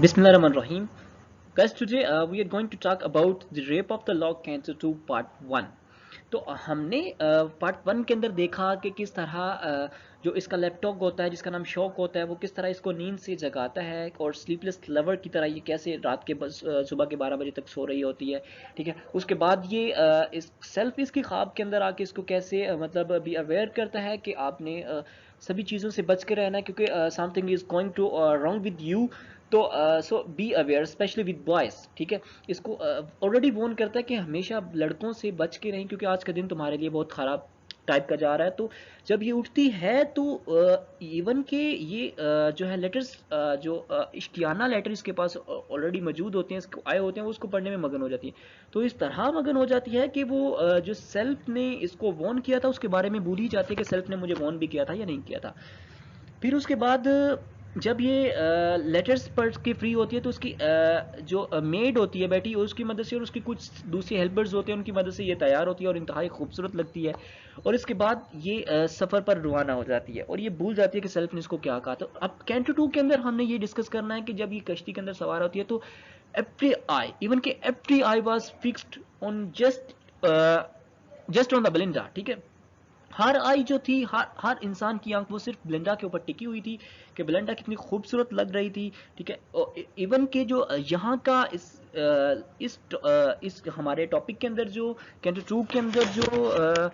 Bismillahirrahmanirrahim. Guys, today we are going to talk about the rape of the lock cancer 2 part 1. तो हमने part 1 के अंदर देखा कि किस तरह जो इसका लैपटॉप होता है जिसका नाम शॉक होता है वो किस तरह इसको नींद से जगाता है और स्लीपलेस लवर की तरह ये कैसे रात के सुबह के 12 बजे तक सो रही होती है। ठीक है, उसके बाद ये इस सेल्फ इसकी ख्वाब के अंदर आके इसको कैसे मतलब बी अवेयर करता है कि आपने सभी चीज़ों से बच के रहना है क्योंकि something is going to wrong with you. तो so be aware specially with boys. ठीक है, इसको ऑलरेडी वॉर्न करता है कि हमेशा लड़कों से बच के रहें क्योंकि आज का दिन तुम्हारे लिए बहुत ख़राब टाइप का जा रहा है। तो जब ये उठती है तो इवन के ये जो है लेटर्स जो इश्कियाना लेटर इसके पास ऑलरेडी मौजूद होते हैं, इसको आए होते हैं, वो उसको पढ़ने में मगन हो जाती है। तो इस तरह मगन हो जाती है कि वो जो सेल्फ ने इसको वॉर्न किया था उसके बारे में भूल ही जाती है कि सेल्फ ने मुझे वॉर्न भी किया था या नहीं किया था। फिर उसके बाद जब ये लेटर्स पढ़ के फ्री होती है तो उसकी जो मेड होती है बैठी उसकी मदद से और उसकी कुछ दूसरे हेल्पर्स होते हैं उनकी मदद से ये तैयार होती है और इंतहाई खूबसूरत लगती है। और इसके बाद ये सफ़र पर रवाना हो जाती है और ये भूल जाती है कि सेल्फ ने इसको क्या कहा। तो अब कैंटो 2 के अंदर हमने ये डिस्कस करना है कि जब ये कश्ती के अंदर सवार होती है तो एवरी आई इवन के every I was fixed on just on the Belinda. ठीक है, हर आई जो थी हर इंसान की आंख वो सिर्फ ब्लेंडा के ऊपर टिकी हुई थी कि ब्लेंडा कितनी खूबसूरत लग रही थी। ठीक है, इवन के जो यहाँ का इस हमारे टॉपिक के अंदर जो कैंटो 2 के अंदर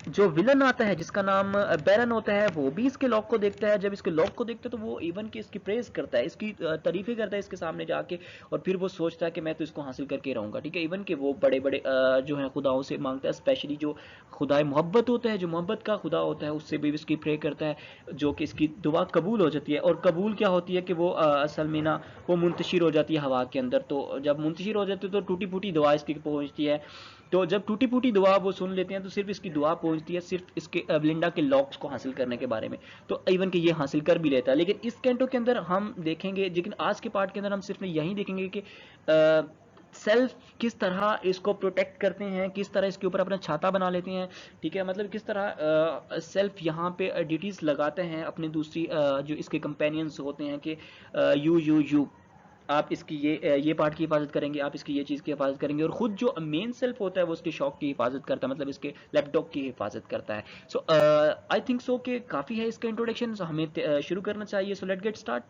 जो विलन आता है जिसका नाम बैरन होता है वो भी इसके लॉक को देखता है। जब इसके लॉक को देखता है तो वो इवन की इसकी प्रेज करता है, इसकी तारीफें करता है इसके सामने जाके और फिर वो सोचता है कि मैं तो इसको हासिल करके रहूँगा। ठीक है, इवन के वो बड़े बड़े जो है खुदाओं से मांगता है, स्पेशली जो खुदाए मोहब्बत होता है, जो मोहब्बत का खुदा होता है, उससे भी इसकी प्रे करता है जो कि इसकी दुआ कबूल हो जाती है। और कबूल क्या होती है कि वो असल में ना वो मुंतशिर हो जाती है हवा के अंदर। तो जब मुंतशिर हो जाती है तो टूटी फूटी दुआ इसकी पहुँचती है। तो जब टूटी फूटी दुआ वो सुन लेते हैं तो सिर्फ इसकी दुआ पहुंचती है सिर्फ इसके ब्लिंडा के लॉक्स को हासिल करने के बारे में। तो इवन कि ये हासिल कर भी लेता है। लेकिन इस कैंटो के अंदर हम देखेंगे, लेकिन आज के पार्ट के अंदर हम सिर्फ यही देखेंगे कि सेल्फ किस तरह इसको प्रोटेक्ट करते हैं, किस तरह इसके ऊपर अपना छाता बना लेते हैं। ठीक है, मतलब किस तरह सेल्फ यहाँ पे ड्यूटीज लगाते हैं अपने दूसरी जो इसके कंपेनियंस होते हैं कि यू आप इसकी ये पार्ट की हिफाजत करेंगे, आप इसकी ये चीज़ की हिफाजत करेंगे। और खुद जो मेन सेल्फ होता है वो उसके शौक की हिफाजत करता है, मतलब इसके लैपटॉप की हिफाजत करता है। सो आई थिंक सो कि काफ़ी है इसका इंट्रोडक्शन, so हमें शुरू करना चाहिए। So let get start.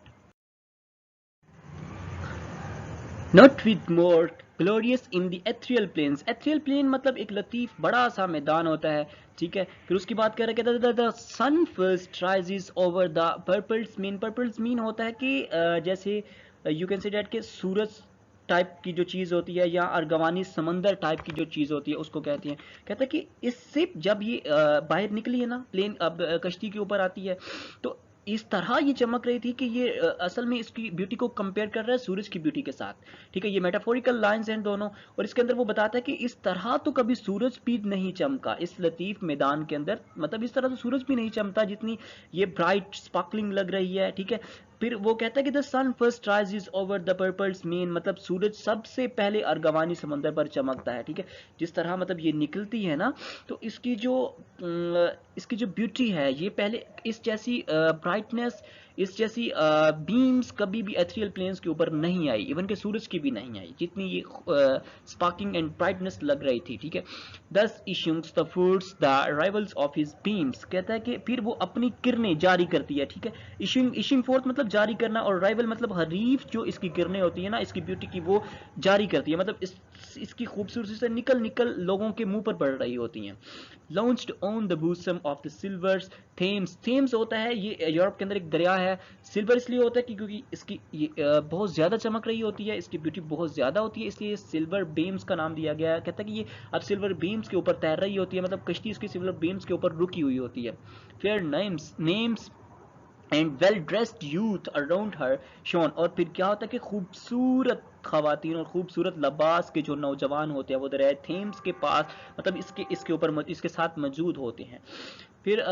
Not with more glorious in the ethereal plains. Ethereal plain मतलब एक लतीफ़ बड़ा सा मैदान होता है। ठीक है, फिर उसकी बात कर रहे हैं the sun first rises over the purples mean. Purples mean होता है कि जैसे यू कैन से डैट के सूरज टाइप की जो चीज़ होती है या अर्गवानी समंदर टाइप की जो चीज़ होती है उसको कहते हैं। कहते हैं कि इससे जब ये बाहर निकली है ना, प्लेन अब कश्ती के ऊपर आती है तो इस तरह ये चमक रही थी कि ये असल में इसकी ब्यूटी को कंपेयर कर रहा है सूरज की ब्यूटी के साथ। ठीक है, ये मेटाफोरिकल लाइंस हैं दोनों। और इसके अंदर वो बताता है कि इस तरह तो कभी सूरज भी नहीं चमका इस लतीफ मैदान के अंदर, मतलब इस तरह तो सूरज भी नहीं चमकता जितनी ये ब्राइट स्पार्कलिंग लग रही है। ठीक है, फिर वो कहता है कि the sun first rises over the purples mean, मतलब सूरज सबसे पहले अर्गवानी समंदर पर चमकता है। ठीक है, जिस तरह मतलब ये निकलती है ना तो इसकी जो ब्यूटी है ये पहले इस जैसी ब्राइटनेस, इस जैसी बीम्स कभी भी एथरियल प्लेन्स के ऊपर नहीं आई, इवन के सूरज की भी नहीं आई जितनी ये स्पार्किंग एंड ब्राइटनेस लग रही थी। ठीक है, thus issuing the fruits the rivals of his beams. कहता है कि फिर वो अपनी किरणें जारी करती है। ठीक है, इशिंग फोर्थ मतलब जारी करना और राइवल मतलब हरीफ जो इसकी किरणें होती है ना इसकी ब्यूटी की वो जारी करती है, मतलब इसकी खूबसूरती से निकल निकल लोगों के मुंह पर पड़ रही होती हैं। Launched on the bosom of the silvers Thames. Thames होता है ये यूरोप के अंदर एक दरिया है। सिल्वर इसलिए होता है कि क्योंकि इसकी ये बहुत ज़्यादा चमक रही होती है, इसकी ब्यूटी बहुत ज़्यादा होती है, इसलिए सिल्वर बीम्स का नाम दिया गया है। कहता है कि ये अब सिल्वर बीम्स के ऊपर तैर रही होती है, मतलब कश्ती इसकी सिल्वर बीम्स के ऊपर रुकी हुई होती है। Fair names and well dressed youth around her shown. और फिर क्या होता है कि खूबसूरत खवातीन और खूबसूरत लबास के जो नौजवान होते हैं वो दरिया थेम्स के पास, मतलब इसके ऊपर इसके साथ मौजूद होते हैं। फिर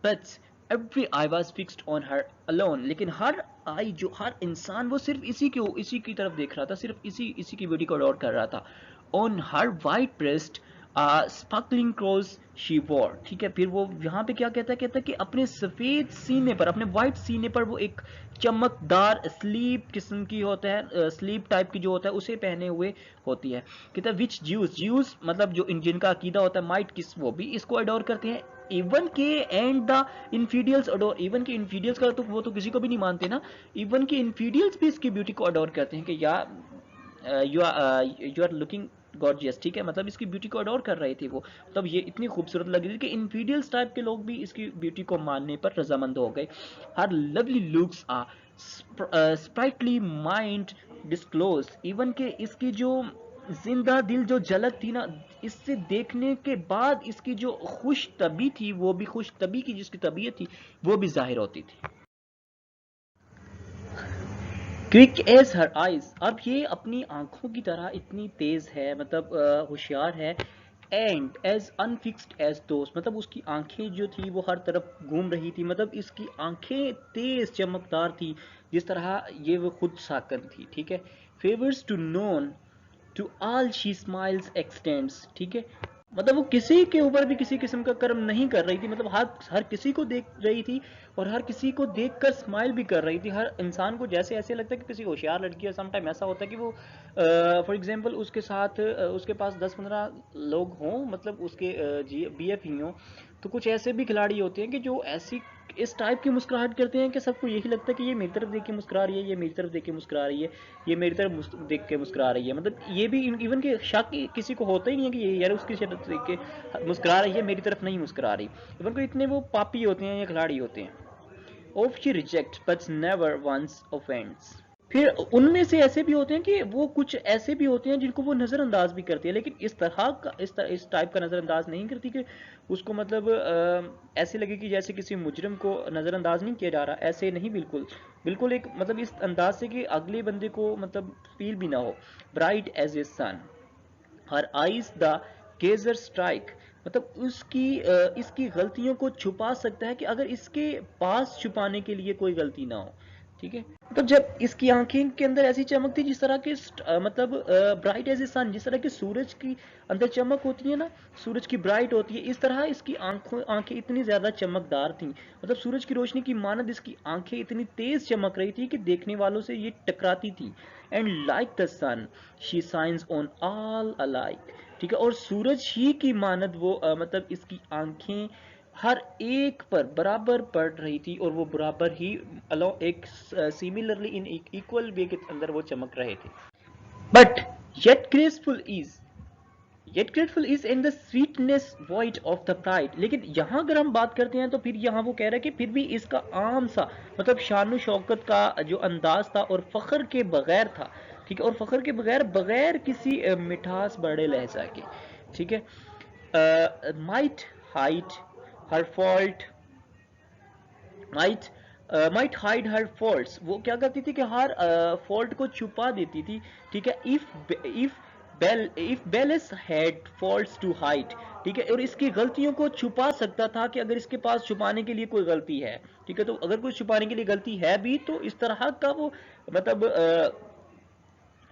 but every I was fixed on her alone, लेकिन हर आई जो हर इंसान वो सिर्फ इसी की तरफ देख रहा था, सिर्फ इसी की ब्यूटी को अडोर कर रहा था। On her white breast sparkling cross she war, ठीक है। फिर वो यहाँ पे क्या कहता है कि अपने सफेद सीने पर, अपने वाइट सीने पर वो एक चमकदार स्लीप किस्म की होता है, स्लीप टाइप की जो होता है उसे पहने हुए होती है। कहता है विच ज्यूस मतलब जो जिनका अकीदा होता है माइट किस, वो भी इसको अडोर करते हैं। इवन के एंड द इनफीडियल्स अडोर, इवन के इनफीडियल्स का तो वो तो किसी को भी नहीं मानते ना, इवन के इनफीडियल्स भी इसकी ब्यूटी को अडोर करते हैं कि यार यू आर लुकिंग गॉर्जियस, ठीक है। मतलब इसकी ब्यूटी को अडोर कर रही थी वो, मतलब ये इतनी खूबसूरत लग रही थी कि इनफीडियल्स टाइप के लोग भी इसकी ब्यूटी को मानने पर रजामंद हो गए। Her lovely looks are sprightly mind disclose, even के इसकी जो जिंदा दिल जो झलक थी ना, इससे देखने के बाद इसकी जो खुश तबी थी, वो भी खुश तबी की जिसकी तबीयत थी वो भी जाहिर होती थी। क्विक एज हर आइज, अब ये अपनी आंखों की तरह इतनी तेज है, मतलब होशियार है। एंड एज अनफिक्स्ड एज दोस्त, मतलब उसकी आंखें जो थी वो हर तरफ घूम रही थी, मतलब इसकी आंखें तेज चमकदार थी जिस तरह ये वो खुद साकन थी, ठीक है। Favours to none to all she smiles extends, ठीक है। मतलब वो किसी के ऊपर भी किसी किस्म का कर्म नहीं कर रही थी, मतलब हर किसी को देख रही थी और हर किसी को देखकर स्माइल भी कर रही थी। हर इंसान को जैसे ऐसे लगता है कि किसी होशियार लड़की है, समटाइम ऐसा होता है कि वो फॉर एग्जांपल उसके साथ उसके पास 10-15 लोग हों, मतलब उसके बीएफ ही हों, तो कुछ ऐसे भी खिलाड़ी होते हैं कि जो ऐसी इस टाइप की मुस्कुराहट करते हैं कि सबको यही लगता है कि ये मेरी तरफ देख के मुस्कुरा रही है, ये मेरी तरफ देख के मुस्कुरा रही है, ये मेरी तरफ देख के मुस्कुरा रही है। मतलब ये भी इवन के शक किसी को होता ही नहीं है कि ये यार उसकी तरफ देख के मुस्कुरा रही है, मेरी तरफ नहीं मुस्कुरा रही। इवन को इतने वो पापी होते हैं या खिलाड़ी होते हैं। Oft she reject but never once offends, फिर उनमें से ऐसे भी होते हैं कि वो कुछ ऐसे भी होते हैं जिनको वो नज़रअंदाज भी करती है, लेकिन इस तरह का इस टाइप का नज़रअंदाज नहीं करती कि उसको मतलब ऐसे लगे कि जैसे किसी मुजरिम को नज़रअंदाज नहीं किया जा रहा, ऐसे नहीं, बिल्कुल बिल्कुल एक मतलब इस अंदाज से कि अगले बंदे को मतलब फील भी ना हो। Bright as a sun her eyes the gazer strike, मतलब इसकी गलतियों को छुपा सकता है कि अगर इसके पास छुपाने के लिए कोई गलती ना हो, ठीक है। तो जब इसकी आंखें के अंदर ऐसी चमक थी जिस तरह के मतलब ब्राइट एज ए सन, जिस तरह की सूरज की अंदर चमक होती है ना, सूरज की ब्राइट होती है, इस तरह इसकी आंखें इतनी ज्यादा चमकदार थी, मतलब सूरज की रोशनी की मानद इसकी आंखें इतनी तेज चमक रही थी कि देखने वालों से ये टकराती थी। And like the sun she science on all alike, ठीक है। और सूरज ही की मानद वो मतलब इसकी आंखें हर एक पर बराबर पड़ रही थी और वो बराबर ही अलो एक सिमिलरली इन इक्वल वे के अंदर वो चमक रहे थे। But yet graceful is, yet grateful is in the sweetness void of the pride, लेकिन यहाँ अगर हम बात करते हैं तो फिर यहाँ वो कह रहा है कि फिर भी इसका आम सा मतलब शान शौकत का जो अंदाज था और फख्र के बगैर था, ठीक है। और फख्र के बगैर बगैर किसी मिठास बड़े लहजा के, ठीक है। Might height her fault, might hide हर फॉल्ट्स, वो क्या करती थी कि हर फॉल्ट को छुपा देती थी, ठीक है। If belles had faults to hide, ठीक है। और इसकी गलतियों को छुपा सकता था कि अगर इसके पास छुपाने के लिए कोई गलती है, ठीक है। तो अगर कोई छुपाने के लिए गलती है भी तो इस तरह का वो मतलब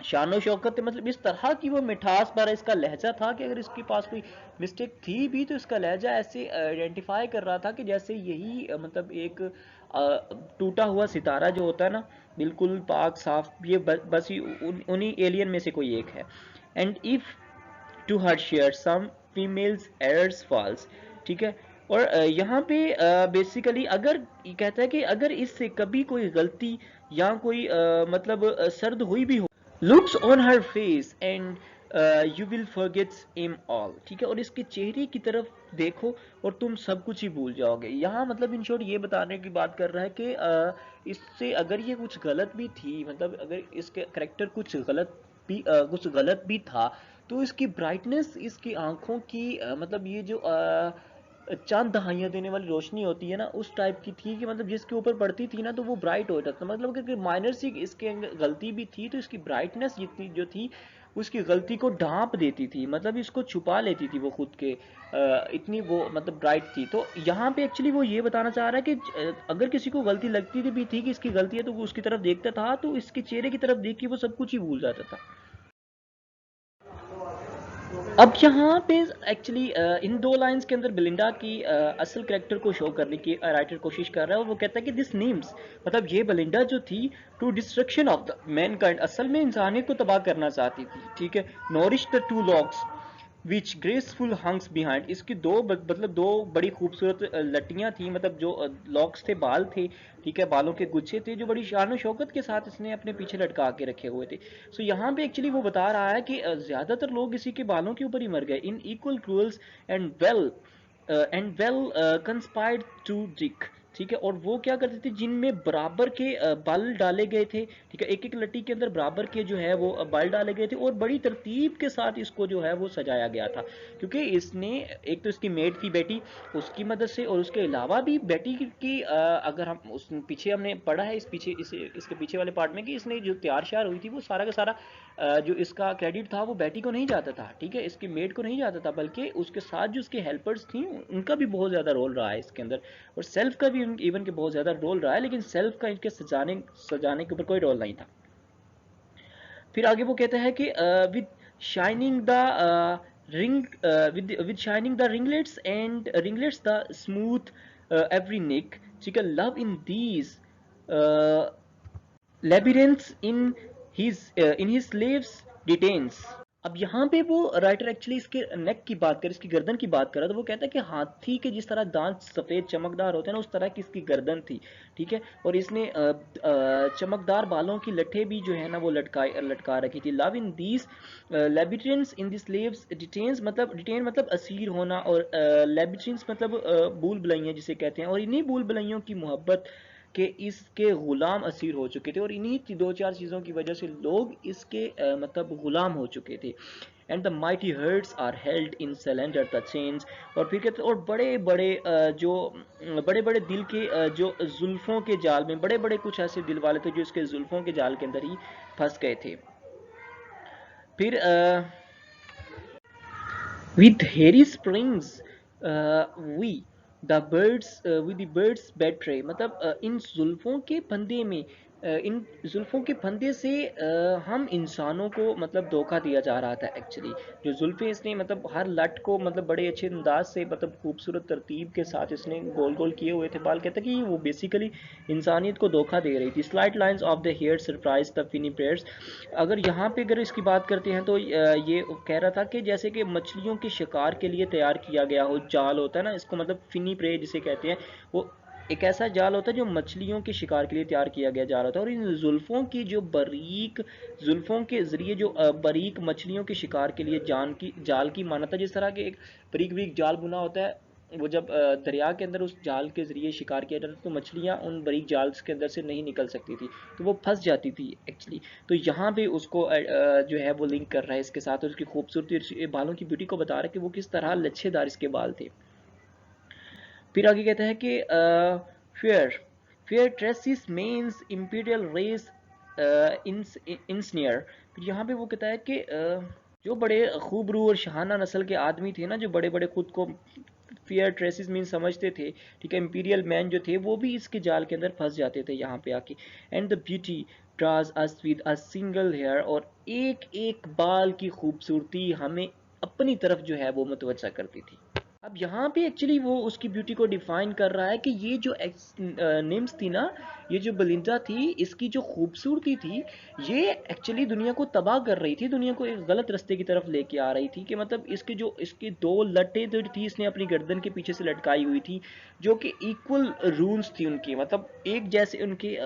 शानो शौकत मतलब इस तरह की वो मिठास भरा इसका लहजा था कि अगर इसके पास कोई मिस्टेक थी भी तो इसका लहजा ऐसे आइडेंटिफाई कर रहा था कि जैसे यही मतलब एक टूटा हुआ सितारा जो होता है ना, बिल्कुल पाक साफ, ये बस ही उन्हीं एलियन में से कोई एक है। And if to her share some females errors falls, ठीक है। और यहाँ पे बेसिकली अगर कहता है कि अगर इससे कभी कोई गलती या कोई मतलब सर्द हुई भी हो, looks on her face and you will forget him all, ठीक है। और इसके चेहरे की तरफ देखो और तुम सब कुछ ही भूल जाओगे। यहाँ मतलब इन शॉर्ट ये बताने की बात कर रहा है कि इससे अगर ये कुछ गलत भी थी, मतलब अगर इसके करेक्टर कुछ गलत भी था, तो इसकी ब्राइटनेस, इसकी आंखों की मतलब ये जो चांद दहाइयाँ देने वाली रोशनी होती है ना, उस टाइप की थी कि मतलब जिसके ऊपर पड़ती थी ना तो वो ब्राइट हो जाता। मतलब अगर माइनर सी इसके गलती भी थी तो इसकी ब्राइटनेस जितनी जो थी उसकी गलती को ढांप देती थी, मतलब इसको छुपा लेती थी वो खुद के, इतनी वो मतलब ब्राइट थी। तो यहाँ पे एक्चुअली वो ये बताना चाह रहा है कि अगर किसी को गलती लगती थी भी थी कि इसकी गलती है तो वो उसकी तरफ देखता था तो इसके चेहरे की तरफ देख के वो सब कुछ ही भूल जाता था। अब यहाँ पे एक्चुअली इन दो लाइंस के अंदर बेलिंडा की असल कैरेक्टर को शो करने की राइटर कोशिश कर रहा है, और वो कहता है कि दिस नेम्स मतलब ये बेलिंडा जो थी to destruction of the mankind, असल में इंसानियत को तबाह करना चाहती थी, ठीक है। Nourish the two locks which graceful hung behind, इसकी मतलब दो बड़ी खूबसूरत लटियां थी, मतलब जो लॉक्स थे, बाल थे, ठीक है, बालों के गुच्छे थे जो बड़ी शान और शौकत के साथ इसने अपने पीछे लटका के रखे हुए थे। सो यहाँ पे एक्चुअली वो बता रहा है कि ज्यादातर लोग इसी के बालों के ऊपर ही मर गए, in equal curls and well conspired to deck, ठीक है। और वो क्या करते थे, जिनमें बराबर के बाल डाले गए थे, ठीक है, एक एक लट्टी के अंदर बराबर के जो है वो बाल डाले गए थे, और बड़ी तरतीब के साथ इसको जो है वो सजाया गया था, क्योंकि इसने एक तो इसकी मेड थी बेटी, उसकी मदद से, और उसके अलावा भी बेटी की अगर हम उस पीछे हमने पढ़ा है इसके पीछे वाले पार्ट में कि इसने जो तैयार श्यार हुई थी वो सारा का सारा जो इसका क्रेडिट था वो बेटी को नहीं जाता था, ठीक है, इसकी मेड को नहीं जाता था, बल्कि उसके साथ जो उसके हेल्पर्स थी उनका भी बहुत ज़्यादा रोल रहा है इसके अंदर, और सेल्फ का भी इवन के बहुत ज़्यादा रोल रहा है, लेकिन सेल्फ का इनके सजाने के ऊपर कोई रोल नहीं था। फिर आगे वो कहता है कि with shining the ring with shining the ringlets the smooth ivory neck, ठीक है, love in these labyrinths in his slaves detains। अब यहाँ पे वो राइटर एक्चुअली इसके नेक की बात कर, इसकी गर्दन की बात कर रहा था। तो वो कहता है कि हाथी के जिस तरह दांत सफ़ेद चमकदार होते हैं ना, उस तरह की इसकी गर्दन थी, ठीक है, और इसने चमकदार बालों की लठे भी जो है ना वो लटका रखी थी। Love in these labyrinths in the slaves detains, मतलब डिटेन मतलब असीर होना, और लेबिटेंस मतलब भूल भुलैया जिसे कहते हैं, और इन्हीं भूल भुलैयों की मोहब्बत कि इसके गुलाम असीर हो चुके थे, और इन्हीं दो चार चीज़ों की वजह से लोग इसके मतलब गुलाम हो चुके थे। And the mighty hearts are held in slender the change, और फिर कहते, और बड़े बड़े जो बड़े बड़े दिल के जो जुल्फों के जाल में, बड़े बड़े कुछ ऐसे दिल वाले थे जो इसके जुल्फों के जाल के अंदर ही फंस गए थे। फिर with hairy springs we the birds with the birds bed tray, मतलब इन जुल्फों के फंदे में इन जुल्फों के फंदे से हम इंसानों को मतलब धोखा दिया जा रहा था एक्चुअली। जो जुल्फे इसने मतलब हर लट को मतलब बड़े अच्छे अंदाज से मतलब खूबसूरत तरतीब के साथ इसने गोल गोल किए हुए थे बाल, कहते कि वो बेसिकली इंसानियत को धोखा दे रही थी। Slight lines of the hair surprise the finny prayers, अगर यहाँ पे अगर इसकी बात करते हैं तो ये कह रहा था कि जैसे कि मछलियों के शिकार के लिए तैयार किया गया हो जाल होता है ना, इसको मतलब फिनी प्रे जिसे कहते हैं, वो एक ऐसा जाल होता है जो मछलियों के शिकार के लिए तैयार किया गया जा रहा था। और इन जुल्फों की जो बारीक जुल्फों के जरिए जो बारीक मछलियों के शिकार के लिए जाल की माना था, जिस तरह के एक बारीक बारीक जाल बुना होता है, वो जब दरिया के अंदर उस जाल के जरिए शिकार किया जाता था तो मछलियाँ उन बारीक जाल के अंदर से नहीं निकल सकती थी, तो वो फंस जाती थी एक्चुअली। तो यहाँ पे उसको जो है वो लिंक कर रहा है इसके साथ, और उसकी खूबसूरती बालों की ब्यूटी को बता रहा है कि वो किस तरह लच्छेदार इसके बाल थे। फिर आगे कहता है कि fair fair tresses men's imperial race ensnare. फिर यहाँ पे वो कहता है कि जो बड़े खूबरू और शहाना नस्ल के आदमी थे ना, जो बड़े बड़े खुद को फेयर ट्रेसिस मीन समझते थे, ठीक है, इंपीरियल मैन जो थे वो भी इसके जाल के अंदर फंस जाते थे यहाँ पे आके। And the beauty draws us with a single hair, और एक एक बाल की खूबसूरती हमें अपनी तरफ जो है वो मुतवज्जा करती थी। अब यहाँ पे एक्चुअली वो उसकी ब्यूटी को डिफाइन कर रहा है कि ये जो निम्स थी ना, ये जो बेलिंडा थी, इसकी जो खूबसूरती थी ये एक्चुअली दुनिया को तबाह कर रही थी, दुनिया को एक गलत रास्ते की तरफ लेके आ रही थी। कि मतलब इसकी दो लटें जो थी इसने अपनी गर्दन के पीछे से लटकाई हुई थी, जो कि इक्वल रूल्स थी उनकी, मतलब एक जैसे उनके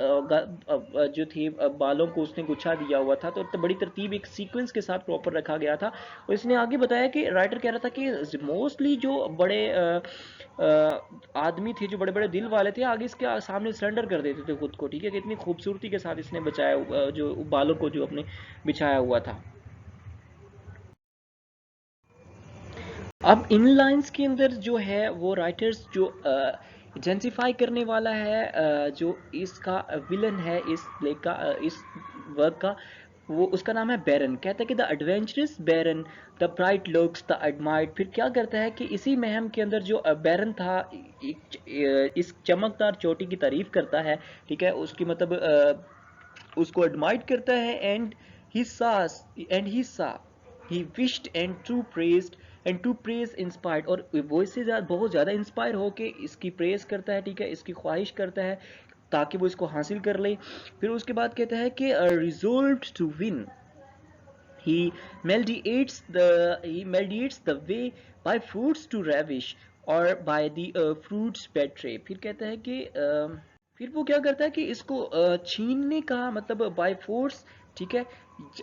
जो थे बालों को उसने गुच्छा दिया हुआ था, तो बड़ी तरतीब एक सीक्वेंस के साथ प्रॉपर रखा गया था। और इसने आगे बताया कि राइटर कह रहा था कि मोस्टली जो बड़े आदमी थे, जो बड़े बड़े दिल वाले थे, आगे इसके सामने सरेंडर कर देते थे खुद को, ठीक है, कि इतनी खूबसूरती के साथ इसने बचाया जो बालों को जो अपने बिछाया हुआ था। अब इन लाइंस के अंदर जो है वो राइटर्स जो आइडेंटिफाई करने वाला है जो इसका विलन है इस प्ले का इस वर्क का, वो उसका नाम है बैरन। कहता है कि the adventurous baron, the bright looks, the admired. फिर क्या करता है कि इसी महम के अंदर जो बैरन था इस चमकदार चोटी की तारीफ करता है, ठीक है, उसकी मतलब उसको एडमायर्ड करता है। एंड ही सा he wished and too praised and to praise inspired, और वो इससे बहुत ज़्यादा इंस्पायर होके इसकी प्रेज करता है, ठीक है, इसकी ख्वाहिश करता है ताकि वो इसको हासिल कर ले। फिर उसके बाद कहता है कि resolved to win, he he mediates the way by fruits to ravish or by the fruits betray। फिर कहता है कि फिर वो क्या करता है कि इसको छीनने का मतलब बाय फोर्स, ठीक है,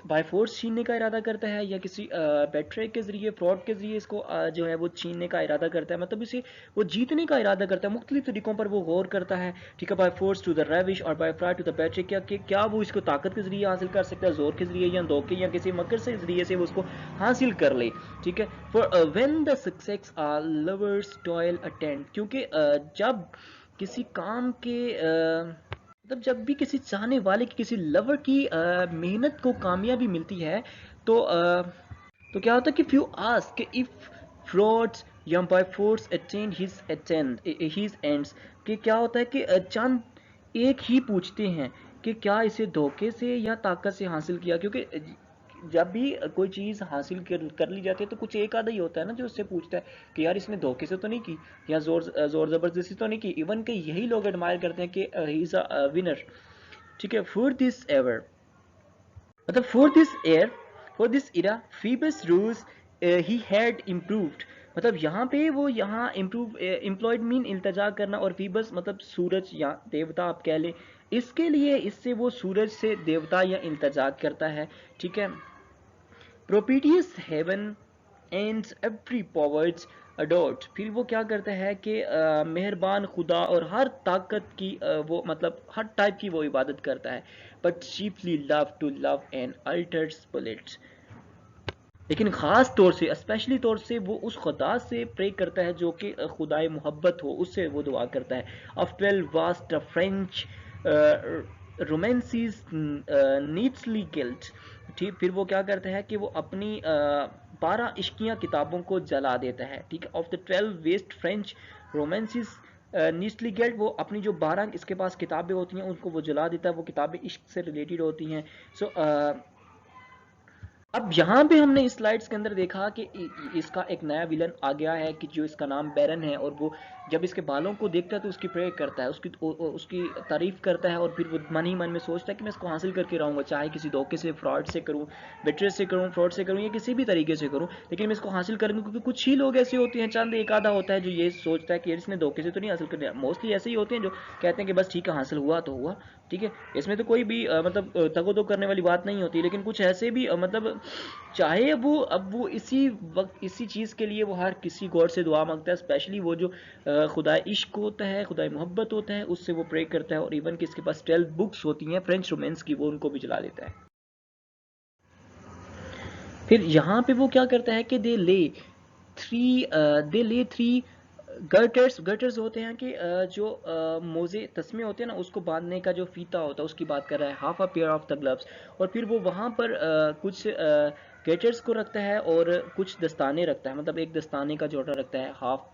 बाय फोर्स छीनने का इरादा करता है या किसी बेट्रे के जरिए, फ्रॉड के जरिए इसको जो है वो छीनने का इरादा करता है, मतलब इसे वो जीतने का इरादा करता है। मुख्तलिफ तरीकों पर वो गौर करता है, ठीक है, by force to the ravish और bye fraud to the betray, क्या वो इसको ताकत के जरिए हासिल कर सकता है, जोर के जरिए या धोखे या किसी मकर से जरिए से वो उसको हासिल कर ले, ठीक है। For when the success are lovers toil attend, क्योंकि जब किसी काम के मतलब जब भी किसी चाहने वाले की, किसी लवर की मेहनत को कामयाबी मिलती है तो क्या होता है कि फ्यू आस्क इफ फ्रॉड्स या by force attend his ends, कि क्या होता है कि चंद एक ही पूछते हैं कि क्या इसे धोखे से या ताकत से हासिल किया, क्योंकि जब भी कोई चीज़ हासिल कर ली जाती है तो कुछ एक आधा ही होता है ना जो उससे पूछता है कि यार इसने धोखे से तो नहीं की या जोर ज़बरदस्ती तो नहीं की। इवन के यही लोग एडमायर करते हैं कि ही इज़ अ विनर, ठीक है। फॉर दिस एवर मतलब for this Ira Phoebus rules he had improved, मतलब यहाँ पे वो यहाँ इम्प्रूव एम्प्लॉयड मीन इल्तजा करना, और फीबस मतलब सूरज या देवता आप कह लें, इसके लिए इससे वो सूरज से देवता या इल्तजा करता है, ठीक है। Propitious heaven and every powers adored, फिर वो क्या करता है कि मेहरबान खुदा और हर ताकत की वो मतलब हर टाइप की वो इबादत करता है, but chiefly love to love and altars bullets, लेकिन ख़ास तौर से स्पेशली तौर से वो उस खुदा से प्रे करता है जो कि खुदाए मोहब्बत हो, उससे वो दुआ करता है। Of 12 vast French romances neatly gilt, ठीक, फिर वो क्या करता है कि वो अपनी 12 इश्किया किताबों को जला देता है, ठीक है। Of the 12 vast French romances neatly gilt, वो अपनी जो 12 इसके पास किताबें होती हैं उनको वो जला देता है, वो किताबें इश्क से रिलेटेड होती हैं। सो अब यहाँ पे हमने इस स्लाइड्स के अंदर देखा कि इसका एक नया विलन आ गया है कि जो इसका नाम बैरन है, और वो जब इसके बालों को देखता है तो उसकी प्रे करता है, उसकी तारीफ करता है, और फिर वो मन ही मन में सोचता है कि मैं इसको हासिल करके रहूँगा, चाहे किसी धोखे से, फ्रॉड से करूँ, बेट्रे से करूँ, फ्रॉड से करूँ या किसी भी तरीके से करूँ, लेकिन मैं इसको हासिल करूँगा। क्योंकि कुछ ही लोग ऐसे होते हैं, चंद एक आधा होता है जो ये सोचता है कि इसने धोखे से तो नहीं हासिल कर लिया। मोस्टली ऐसे ही होते हैं जो कहते हैं कि बस ठीक है हासिल हुआ तो हुआ, ठीक है, इसमें तो कोई भी मतलब तगो करने वाली बात नहीं होती। लेकिन कुछ ऐसे भी मतलब चाहे अब वो इसी वक्त इसी चीज़ के लिए वो हर किसी गॉड से दुआ मांगता है, स्पेशली वो जो खुदा इश्क होता है, खुदा मोहब्बत होता है, उससे वो प्रे करता है, और इवन कि इसके पास 12 बुक्स होती हैं फ्रेंच रोमांस की, वो उनको भी जला देता है। फिर यहाँ पे वो क्या करता है कि दे ले थ्री गर्टर्स होते हैं कि जो मोजे तस्मे होते हैं ना, उसको बांधने का जो फीता होता है उसकी बात कर रहा है, half a pair of the gloves, और फिर वो वहाँ पर कुछ गेटर्स को रखता है और कुछ दस्ताने रखता है, मतलब एक दस्ताने का जोड़ा रखता है, हाफ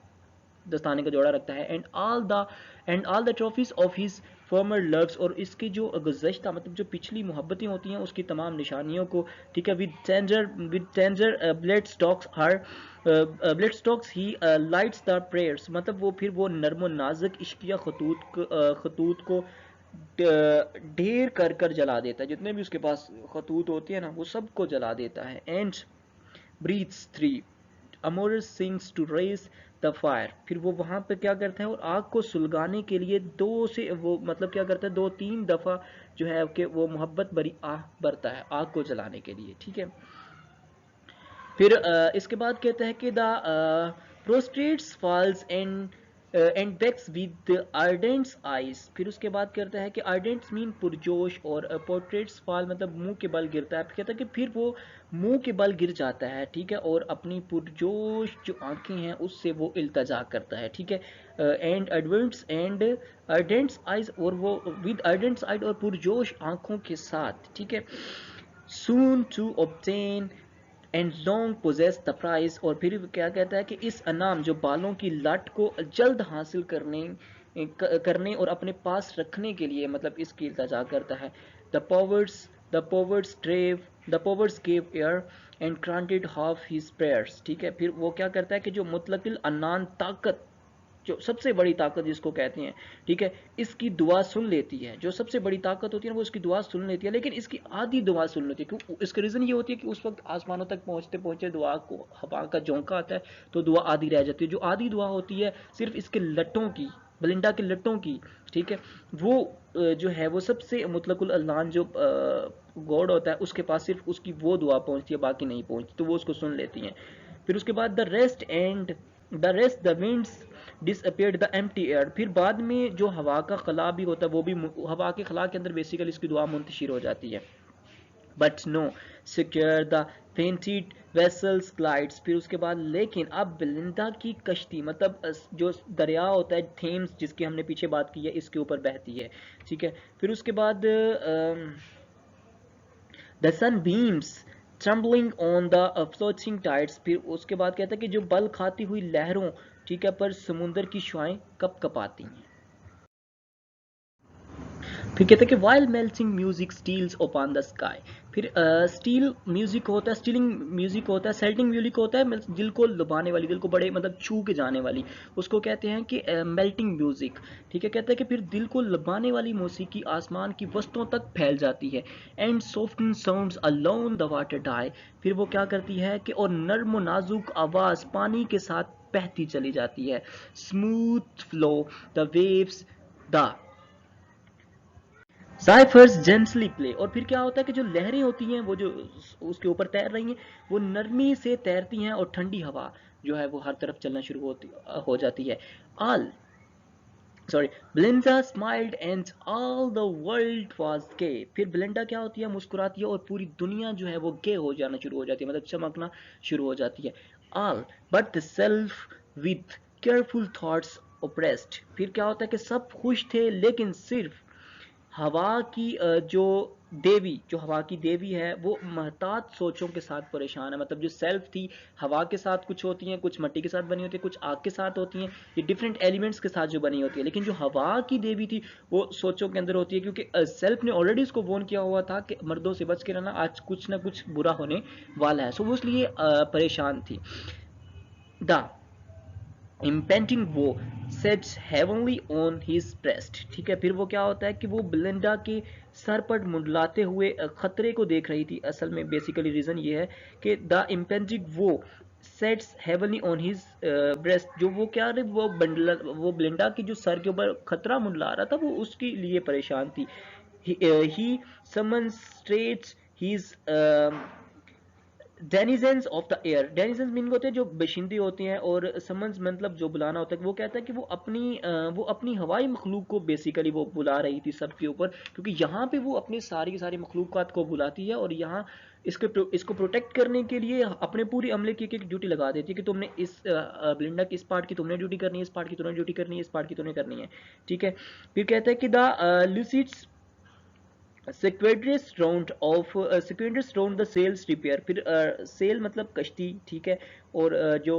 दस्ताने का जोड़ा रखता है। And all the trophies of his farmer loves, और इसकी जो गुज़श्ता मतलब जो पिछली मोहब्बतें होती हैं उसकी तमाम निशानियों को, ठीक है, with टेंजर blade stocks her blade stocks he lights the prayers, मतलब वो फिर वो नर्म नाजुक इश्किया खतूत को ढेर कर कर जला देता है, जितने भी उसके पास खतूत होती है ना वो सबको जला देता है। एंड ब्रीथ्स थ्री अमोरस सिंग्स टू रेस द फायर, फिर वो वहाँ पे क्या करता है और आग को सुलगाने के लिए दो से वो मतलब क्या करता है 2-3 दफ़ा जो है कि वो मोहब्बत भरी आग भरता है आग को जलाने के लिए, ठीक है। फिर इसके बाद कहता है कि the prostrates falls and begs with ardent eyes, फिर उसके बाद कहता है कि आर्डेंट्स मीन पुरजोश, और पोर्ट्रेट्स फॉल मतलब मुंह के बल गिरता है, कहता है कि फिर वो मुंह के बल गिर जाता है, ठीक है, और अपनी पुरजोश जो आंखें हैं उससे वो इल्तजा करता है, ठीक है। एंड अर्डेंट्स आइज, और वो विद अर्डेंट्स आइज और पुरजोश आंखों के साथ, ठीक है, soon to obtain and long possess the prize, और फिर क्या कहता है कि इस अनाम जो बालों की लट को जल्द हासिल करने और अपने पास रखने के लिए मतलब इसकी इल्तजा करता है। The the poets gave air and granted half his prayers, ठीक है। फिर वो क्या करता है कि जो मुतलकिल अन्नान ताकत, जो सबसे बड़ी ताकत जिसको कहते हैं, ठीक है, इसकी दुआ सुन लेती है। जो सबसे बड़ी ताकत होती है ना वो इसकी दुआ सुन लेती है, लेकिन इसकी आधी दुआ सुन लेती है। क्यों? इसका रीज़न ये होती है कि उस वक्त आसमानों तक पहुंचते पहुंचते दुआ को हवा का झोंका आता है तो दुआ आधी रह जाती है। जो आधी दुआ होती है सिर्फ इसके लट्टों की, बेलिंडा के लट्टों की, ठीक है, वो जो है वो सबसे मुतलकुल अल्लान जो गॉड होता है उसके पास सिर्फ उसकी वो दुआ पहुंचती है, बाकी नहीं पहुंचती, तो वो उसको सुन लेती हैं। फिर उसके बाद the winds disappeared the empty air, फिर बाद में जो हवा का खला भी होता है वो भी हवा के खला के अंदर बेसिकली इसकी दुआ मुंतशिर हो जाती है। But now secure the painted vessels glides, फिर उसके बाद लेकिन अब बेलिंदा की कश्ती, मतलब जो दरिया होता है थेम्स जिसकी हमने पीछे बात की है, इसके ऊपर बहती है, ठीक है। फिर उसके बाद the sunbeams trembling on the floating tides, फिर उसके बाद कहता है कि जो बल खाती हुई लहरों, ठीक है, पर समुंदर की शुआएं कप कपाती हैं। फिर कहते हैं कि while melting music steals upon the sky, फिर स्टील म्यूजिक होता है, स्टीलिंग म्यूजिक होता है, सेल्टिंग म्यूजिक होता है, दिल को लुभाने वाली, दिल को बड़े मतलब छू के जाने वाली, उसको कहते हैं कि मेल्टिंग म्यूजिक, ठीक है। कहते हैं कि फिर दिल को लुभाने वाली मौसीकी आसमान की वस्तुओं तक फैल जाती है। And soften sounds along the water die, फिर वो क्या करती है कि और नर्म नाजुक आवाज पानी के साथ बहती चली जाती है। Smooth flow the waves the cyphers gently play, और फिर क्या होता है कि जो लहरें होती हैं वो जो उसके ऊपर तैर रही हैं वो नरमी से तैरती हैं और ठंडी हवा जो है वो हर तरफ चलना शुरू हो जाती है। All Belinda smiled and all the world was gay, फिर बेलिंडा क्या होती है, मुस्कुराती है और पूरी दुनिया जो है वो गे हो जाना शुरू हो जाती है, मतलब चमकना शुरू हो जाती है। All but the self with careful thoughts oppressed, फिर क्या होता है कि सब खुश थे लेकिन सिर्फ हवा की जो हवा की देवी है वो महतात सोचों के साथ परेशान है। मतलब जो सेल्फ थी हवा के साथ कुछ होती हैं, कुछ मिट्टी के साथ बनी होती है, कुछ आग के साथ होती हैं, ये डिफरेंट एलिमेंट्स के साथ जो बनी होती है, लेकिन जो हवा की देवी थी वो सोचों के अंदर होती है, क्योंकि सेल्फ ने ऑलरेडी उसको वॉर्न किया हुआ था कि मर्दों से बच के रहना, आज कुछ ना कुछ बुरा होने वाला है, सो वो इसलिए परेशान थी। द impending वो sets heavenly on his breast, ठीक है। फिर वो क्या होता है कि वो बेलिंडा के सर पर मुंडलाते हुए खतरे को देख रही थी। असल में बेसिकली रीजन ये है कि द impending वो sets heavenly on his breast, जो वो क्या वो बेलिंडा की जो सर के ऊपर खतरा मुंडला रहा था वो उसके लिए परेशान थी। he demonstrates his denizens of the air, denizens meaning होते हैं जो बशिंदे होते हैं, और समन्स मतलब जो बुलाना होता है। वो कहता है कि वो अपनी हवाई मखलूक को बेसिकली वो बुला रही थी सबके ऊपर, क्योंकि यहाँ पे वो अपने सारी सारी मखलूक़ात को बुलाती है और यहाँ इसको प्रोटेक्ट करने के लिए अपने पूरी अमले की एक ड्यूटी लगा देती है कि तुमने इस बेलिंडा की इस पार्ट की तुमने ड्यूटी करनी है, इस पार्ट की तुमने ड्यूटी करनी है, इस पार्ट की तुमने करनी है, ठीक है। फिर कहता है कि the lucid sequendous round the sails repair, फिर सेल मतलब कश्ती, ठीक है, और जो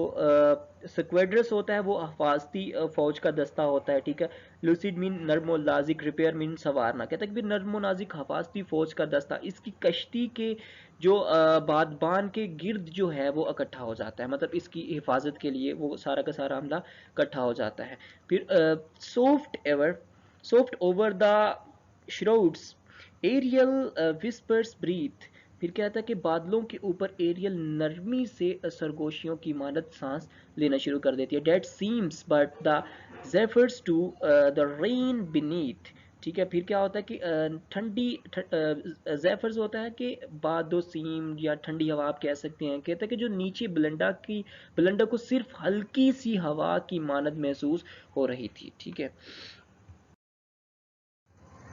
sequendous होता है वो हफाजती फौज का दस्ता होता है, ठीक है। लूसिड मीन नर्मो नाजिक, रिपेयर मीन सवारना, कहता है कि फिर नर्मो नाजिक हफाजती फौज का दस्ता इसकी कश्ती के जो बादबान के गिर्द जो है वो इकट्ठा हो जाता है, मतलब इसकी हिफाजत के लिए वो सारा का सारा हमला इकट्ठा हो जाता है। फिर soft over the shrouds aerial whispers breathe, फिर कहता है कि बादलों के ऊपर एरियल नरमी से सरगोशियों की मानद सांस लेना शुरू कर देती है। That seems but the zephyrs to the rain beneath, ठीक है। फिर क्या होता है कि ठंडी जेफर्स होता है कि बादो सीम या ठंडी हवा आप कह सकते हैं। कहता है कि जो नीचे बेलिंडा को सिर्फ हल्की सी हवा की मानद महसूस हो रही थी, ठीक है।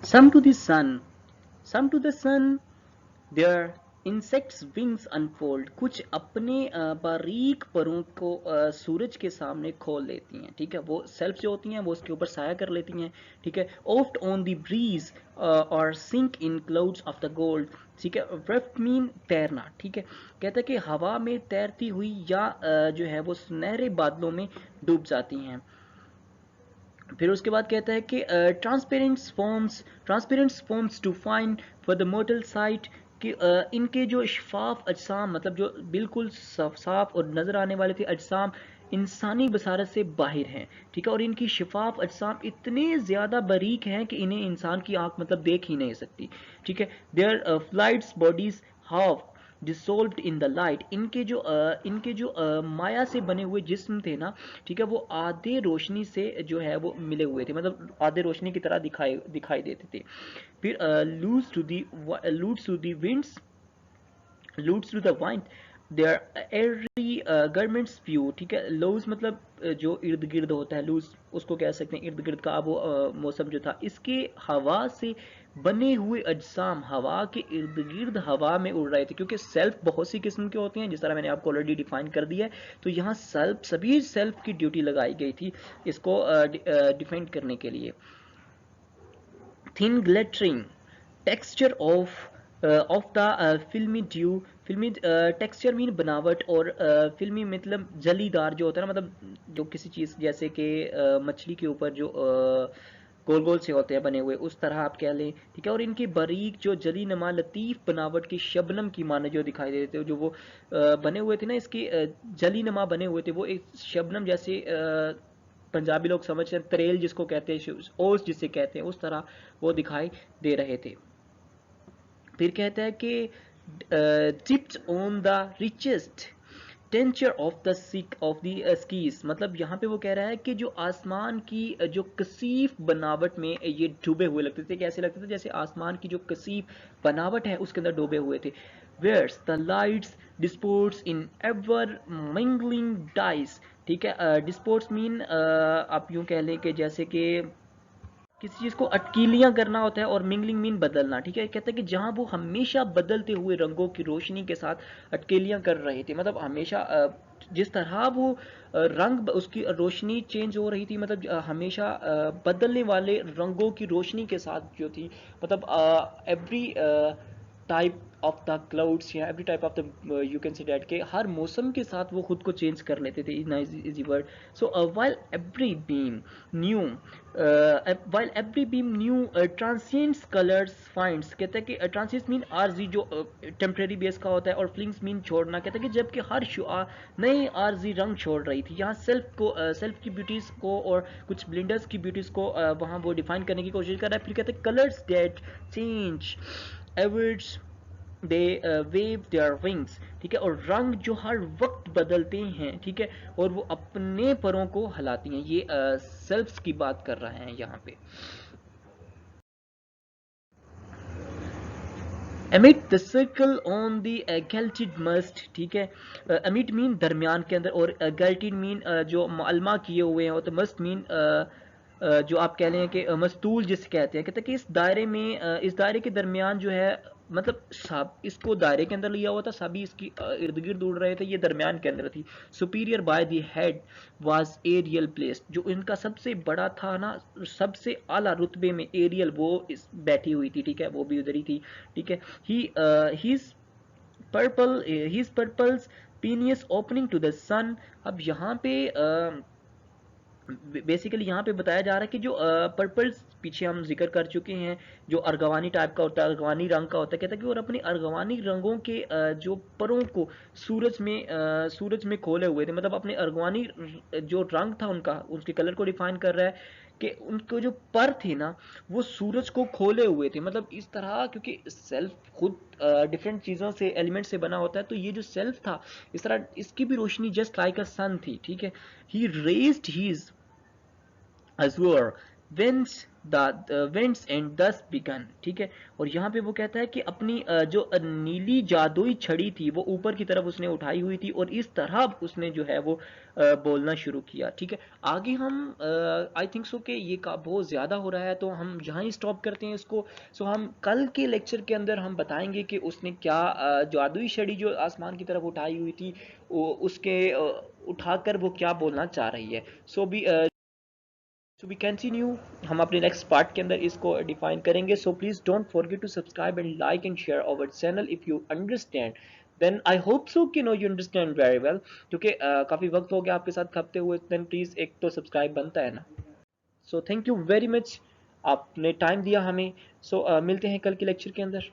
Some to the sun, their insects wings unfold, कुछ अपने बारीक परों को सूरज के सामने खोल लेती हैं, ठीक है। वो सेल्फ जो होती हैं वो उसके ऊपर साया कर लेती हैं, ठीक है। oft on the breeze or sink in clouds of the gold, ठीक है। वेफ्ट मीन तैरना, ठीक है। कहता है कि हवा में तैरती हुई या जो है वो सुनहरे बादलों में डूब जाती हैं। फिर उसके बाद कहता है कि transparent forms to find for the mortal site, कि इनके जो शफाफ अजसाम, मतलब जो बिल्कुल साफ और नज़र आने वाले थे अजसाम, इंसानी बसारत से बाहर हैं, ठीक है। और इनकी शफाफ अजसाम इतने ज़्यादा बारीक हैं कि इन्हें इंसान की आंख मतलब देख ही नहीं सकती, ठीक है। Their flights bodies half dissolved in the light, इनके जो माया से बने हुए जिस्म थे ना, ठीक है, वो आधे रोशनी से जो है वो मिले हुए थे, मतलब आधे रोशनी की तरह दिखाई दिखाई देते थे। फिर loose to the winds loose to the wind their airy garments view, ठीक है। लूज मतलब जो इर्द गिर्द होता है, लूज उसको कह सकते हैं, इर्द गिर्द का वो मौसम जो था, इसके हवा से बने हुए अजसाम हवा के इर्द गिर्द हवा में उड़ रहे थे, क्योंकि सेल्फ बहुत सी किस्म के होते हैं, जिस तरह मैंने आपको ऑलरेडी डिफाइन कर दिया है। तो यहाँ सभी सेल्फ की ड्यूटी लगाई गई थी इसको डिफाइन करने के लिए। Thin glittering texture of the फिल्मी ड्यू, फिल्मी टेक्सचर मीन बनावट, और फिल्मी मतलब जलीदार जो होता है ना, मतलब जो किसी चीज़ जैसे कि मछली के ऊपर जो गोल गोल से होते हैं बने हुए, उस तरह आप कह लें, ठीक है। और इनकी बारीक जो जली नमा लतीफ़ बनावट की शबनम की माने जो दिखाई दे रहे थे, जो वो बने हुए थे ना, इसके जली नमा बने हुए थे, वो एक शबनम जैसे पंजाबी लोग समझते हैं तरेल जिसको कहते हैं, ओस जिसे कहते हैं, उस तरह वो दिखाई दे रहे थे। फिर कहता है कि tipped on the richest tincture of the sick of the skis, मतलब यहाँ पे वो कह रहा है कि जो आसमान की जो कसीफ बनावट में ये डूबे हुए लगते थे, कैसे लगते थे, जैसे आसमान की जो कसीफ बनावट है उसके अंदर डूबे हुए थे। Where the lights disports in ever mingling dyes, ठीक है। डिस्पोर्ट्स मीन आप यूं कह लें कि जैसे कि किसी चीज़ को अटकीलियां करना होता है, और मिंगलिंग मीन बदलना, ठीक है। कहते हैं कि जहां वो हमेशा बदलते हुए रंगों की रोशनी के साथ अटकेलियां कर रहे थे, मतलब हमेशा जिस तरह वो रंग उसकी रोशनी चेंज हो रही थी, मतलब हमेशा बदलने वाले रंगों की रोशनी के साथ जो थी, मतलब every type of the clouds, या every type of the you can say that, के हर मौसम के साथ वो खुद को चेंज कर लेते थे, in easy word. So while every beam new while every beam new transients colors finds, कहता है कि transients मीन आरजी जो टेम्परेरी बेस का होता है, और फ्लिंग्स मीन छोड़ना, कहता है कि जबकि हर शुआ नए आरजी रंग छोड़ रही थी। यहाँ सेल्फ की ब्यूटीज को और कुछ ब्लेंडर्स की ब्यूटीज को वहाँ वो डिफाइन करने की कोशिश कर रहा है। फिर कहते हैं colours that change awards they wave their wings, ठीक है। और रंग जो हर वक्त बदलते हैं, ठीक है, और वो अपने परों को हिलाती हैं। ये सेल्फ्स की बात कर रहे हैं यहाँ पे। Amid the circle on the gilded mast, ठीक है। एमिट मीन दरमियान के अंदर, और गैल्टिड मीन जो मालमा किए हुए हैं, तो मस्ट मीन जो आप कह लें कि मस्तूल जिसे कहते हैं। कहते हैं कि इस दायरे में इस दायरे के दरमियान जो है, मतलब सब इसको दायरे के अंदर लिया हुआ था, सभी इसकी इर्द गिर्द उड़ रहे थे, ये दरमियान के अंदर थी। Superior by the head was aerial place, जो इनका सबसे बड़ा था ना, सबसे आला रुतबे में एरियल वो इस बैठी हुई थी, ठीक है, वो भी उधर ही थी, ठीक है। ही his purples penis opening to the sun। अब यहाँ पे बेसिकली यहाँ पे बताया जा रहा है कि जो पर्पल, पीछे हम जिक्र कर चुके हैं, जो अर्गवानी टाइप का होता है, अर्गवानी रंग का होता है, कहता है कि और अपने अर्गवानी रंगों के जो परों को सूरज में खोले हुए थे, मतलब अपने अर्गवानी जो रंग था उनका, उसके कलर को डिफाइन कर रहा है कि उनको जो पर थे ना, वो सूरज को खोले हुए थे, मतलब इस तरह, क्योंकि सेल्फ खुद डिफरेंट चीज़ों से एलिमेंट से बना होता है, तो ये जो सेल्फ था, इस तरह इसकी भी रोशनी जस्ट लाइक अ सन थी, ठीक है। He raised his azure whence the winds and thus began, ठीक है। और यहाँ पे वो कहता है कि अपनी जो नीली जादुई छड़ी थी वो ऊपर की तरफ उसने उठाई हुई थी, और इस तरह उसने जो है वो बोलना शुरू किया, ठीक है। आगे हम आई थिंक सो कि ये का बहुत ज़्यादा हो रहा है, तो हम जहाँ ही स्टॉप करते हैं इसको। सो हम कल के लेक्चर के अंदर हम बताएंगे कि उसने क्या जादुई छड़ी जो आसमान की तरफ उठाई हुई थी, उसके उठाकर वो क्या बोलना चाह रही है। सो भी सो वी कंटिन्यू, हम अपने नेक्स्ट पार्ट के अंदर इसको डिफाइन करेंगे। So please don't forget to subscribe and like and share our channel if you understand, then I hope so कि know you understand very well, क्योंकि काफ़ी वक्त हो गया आपके साथ खपते हुए, देन प्लीज़ एक तो सब्सक्राइब बनता है ना। So thank you very much, आपने टाइम दिया हमें। सो मिलते हैं कल के लेक्चर के अंदर।